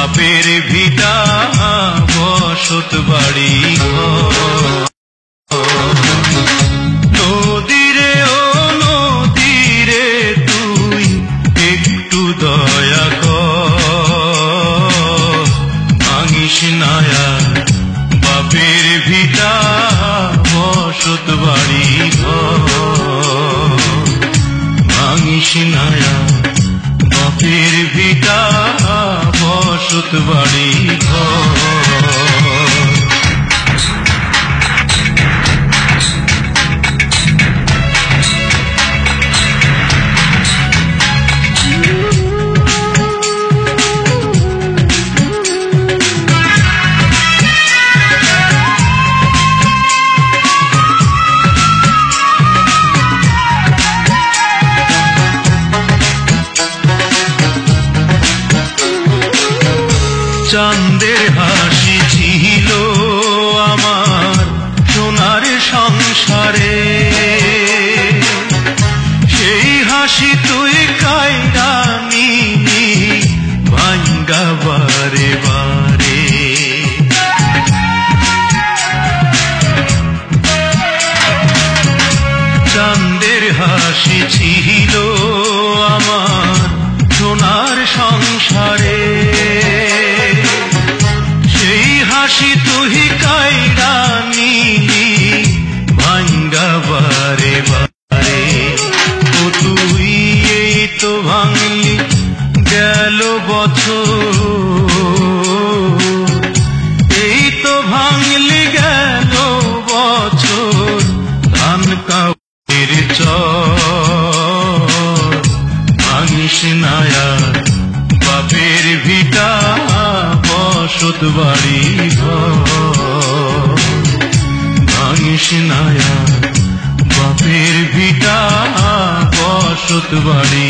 বাপের ভিটা বসত বাড়ি নদীরে ও নদীরে তুই একটু দয়া কর ভাঙিস নায়া বাপের ভিটা বসত বাড়ি ভাঙিস নায়া বাপের ভিটা বসত বাড়ি চাঁদের হাসি ছিল আমার সোনার সংসারে সেই হাসি তুই কায়রা নিলি ভাঙ্গা বারে বারে চাঁদের হাসি ছিল আমার সোনার সংসারে হাসি তুই কায়রা নিলি ভাঙ্গা বারে বারে ও তুই এই তো ভাঙলি গেল বছর এই তো ভাঙলি গেল বছর ধান কাপের চর ভাঙিস নায়া বাপের ভিটা বসত বাড়ি ভাঙিস নায়া বাপের ভিটা বসত বাড়ি